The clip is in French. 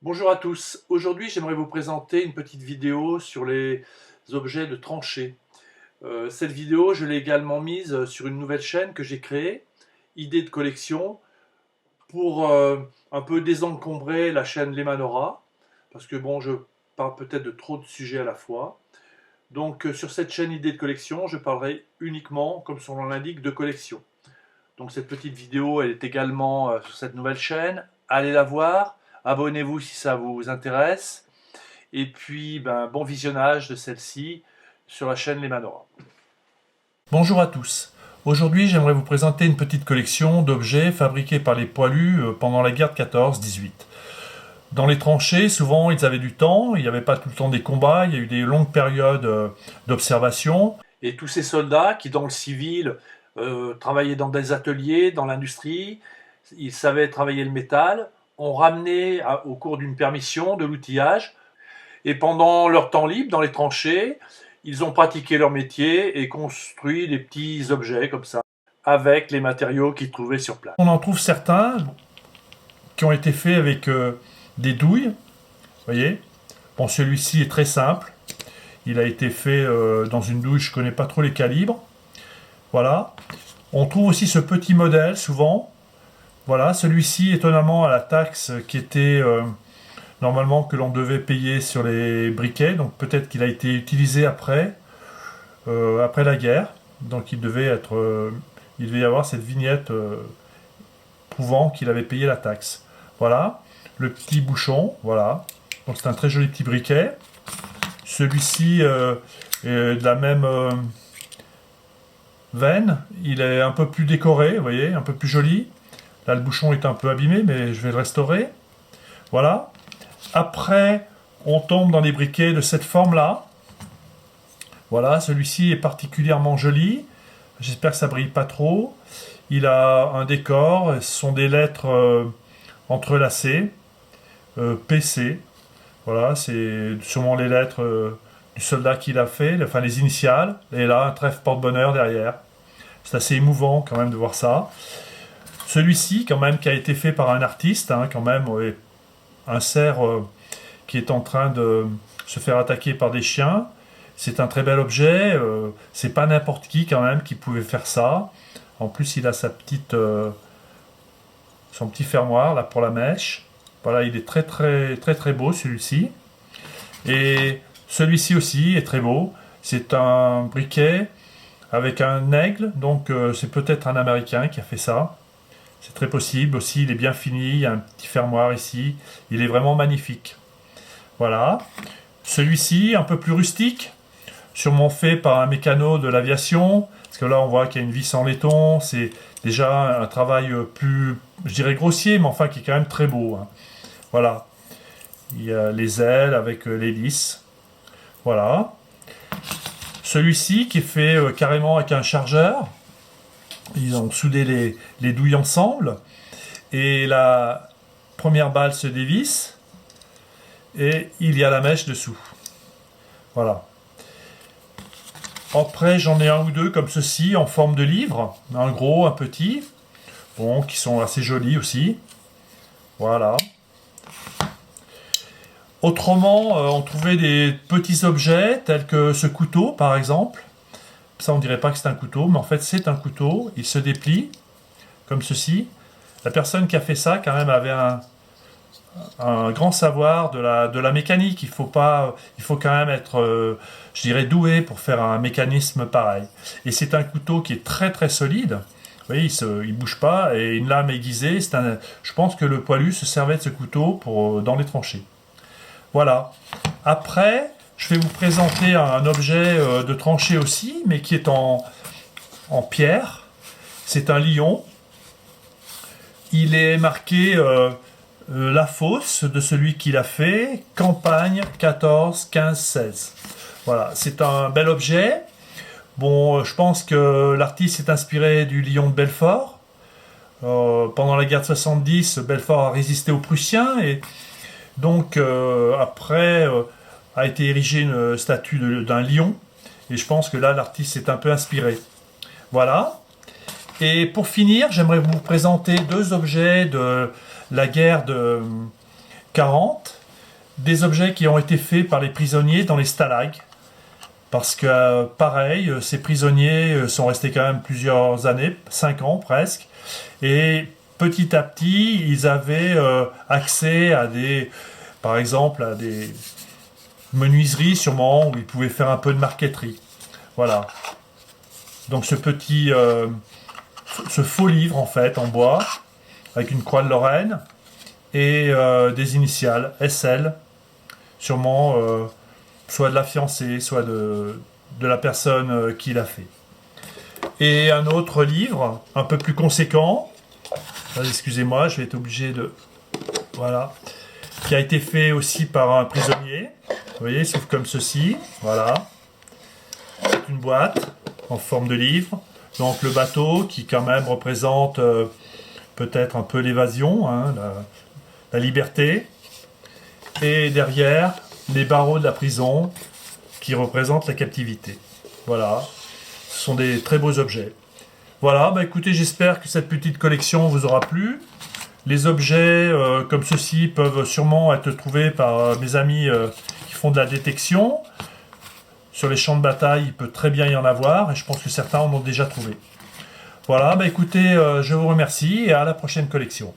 Bonjour à tous. Aujourd'hui, j'aimerais vous présenter une petite vidéo sur les objets de tranchée. Cette vidéo, je l'ai également mise sur une nouvelle chaîne que j'ai créée, Idées de collection, pour un peu désencombrer la chaîne Lemanora, parce que bon, je parle peut-être de trop de sujets à la fois. Donc sur cette chaîne Idées de collection, je parlerai uniquement, comme son nom l'indique, de collection. Donc cette petite vidéo, elle est également sur cette nouvelle chaîne. Allez la voir, abonnez-vous si ça vous intéresse. Et puis, bon visionnage de celle-ci sur la chaîne Les Manora. Bonjour à tous. Aujourd'hui, j'aimerais vous présenter une petite collection d'objets fabriqués par les poilus pendant la guerre de 14-18. Dans les tranchées, souvent, ils avaient du temps, il n'y avait pas tout le temps des combats, il y a eu des longues périodes d'observation. Et tous ces soldats qui, dans le civil, travaillaient dans des ateliers, dans l'industrie, ils savaient travailler le métal, ont ramené au cours d'une permission de l'outillage. Et pendant leur temps libre, dans les tranchées, ils ont pratiqué leur métier et construit des petits objets comme ça, avec les matériaux qu'ils trouvaient sur place. On en trouve certains qui ont été faits avec des douilles, vous voyez. Bon, celui-ci est très simple. Il a été fait dans une douille, je ne connais pas trop les calibres. Voilà. On trouve aussi ce petit modèle, souvent. Voilà, celui-ci, étonnamment, à la taxe qui était... normalement que l'on devait payer sur les briquets, donc peut-être qu'il a été utilisé après la guerre, donc il devait y avoir cette vignette prouvant qu'il avait payé la taxe. Voilà, le petit bouchon, voilà, donc c'est un très joli petit briquet. Celui-ci est de la même veine, il est un peu plus décoré, vous voyez, un peu plus joli. Là le bouchon est un peu abîmé, mais je vais le restaurer. Voilà. Après, on tombe dans des briquets de cette forme-là. Voilà, celui-ci est particulièrement joli. J'espère que ça brille pas trop. Il a un décor, ce sont des lettres entrelacées, PC. Voilà, c'est sûrement les lettres du soldat qui l'a fait, enfin les initiales. Et là, un trèfle porte-bonheur derrière. C'est assez émouvant quand même de voir ça. Celui-ci, quand même, qui a été fait par un artiste, hein, quand même, ouais, un cerf qui est en train de se faire attaquer par des chiens. C'est un très bel objet. C'est pas n'importe qui quand même qui pouvait faire ça. En plus, il a son petit fermoir là pour la mèche. Voilà, il est très très très très beau celui-ci. Et celui-ci aussi est très beau. C'est un briquet avec un aigle, donc c'est peut-être un Américain qui a fait ça. C'est très possible aussi, il est bien fini, il y a un petit fermoir ici, il est vraiment magnifique. Voilà. Celui-ci, un peu plus rustique, sûrement fait par un mécano de l'aviation, parce que là on voit qu'il y a une vis en laiton, c'est déjà un travail plus, je dirais grossier, mais enfin qui est quand même très beau. Hein. Voilà. Il y a les ailes avec l'hélice. Voilà. Celui-ci qui est fait carrément avec un chargeur. Ils ont soudé les douilles ensemble. Et la première balle se dévisse. Et il y a la mèche dessous. Voilà. Après, j'en ai un ou deux comme ceci, en forme de livre. Un gros, un petit. Bon, qui sont assez jolis aussi. Voilà. Autrement, on trouvait des petits objets, tels que ce couteau, par exemple. Ça, on dirait pas que c'est un couteau, mais en fait, c'est un couteau. Il se déplie, comme ceci. La personne qui a fait ça, quand même, avait un grand savoir de la mécanique. Il faut quand même être, je dirais, doué pour faire un mécanisme pareil. Et c'est un couteau qui est très très solide. Vous voyez, il bouge pas et une lame aiguisée. Je pense que le poilu se servait de ce couteau dans les tranchées. Voilà. Après, je vais vous présenter un objet de tranchée aussi, mais qui est en pierre. C'est un lion. Il est marqué la fosse de celui qui l'a fait, campagne 14, 15, 16. Voilà, c'est un bel objet. Bon, je pense que l'artiste s'est inspiré du lion de Belfort. Pendant la guerre de 70, Belfort a résisté aux Prussiens et donc après a été érigée une statue d'un lion. Et je pense que là, l'artiste s'est un peu inspiré. Voilà. Et pour finir, j'aimerais vous présenter deux objets de la guerre 40, des objets qui ont été faits par les prisonniers dans les stalags. Parce que, pareil, ces prisonniers sont restés quand même plusieurs années, 5 ans presque, et petit à petit, ils avaient accès à par exemple, à des menuiseries sûrement, où ils pouvaient faire un peu de marqueterie. Voilà. Donc ce faux livre en fait, en bois, avec une croix de Lorraine, et des initiales, SL, sûrement soit de la fiancée, soit de la personne qui l'a fait. Et un autre livre, un peu plus conséquent, excusez-moi, je vais être obligé de... Voilà. Qui a été fait aussi par un prisonnier. Vous voyez, sauf comme ceci. Voilà. C'est une boîte en forme de livre. Donc le bateau qui quand même représente peut-être un peu l'évasion, hein, la liberté. Et derrière, les barreaux de la prison qui représentent la captivité. Voilà. Ce sont des très beaux objets. Voilà, bah écoutez, j'espère que cette petite collection vous aura plu. Les objets comme ceci peuvent sûrement être trouvés par mes amis qui font de la détection. Sur les champs de bataille, il peut très bien y en avoir, et je pense que certains en ont déjà trouvé. Voilà, bah écoutez, je vous remercie et à la prochaine collection.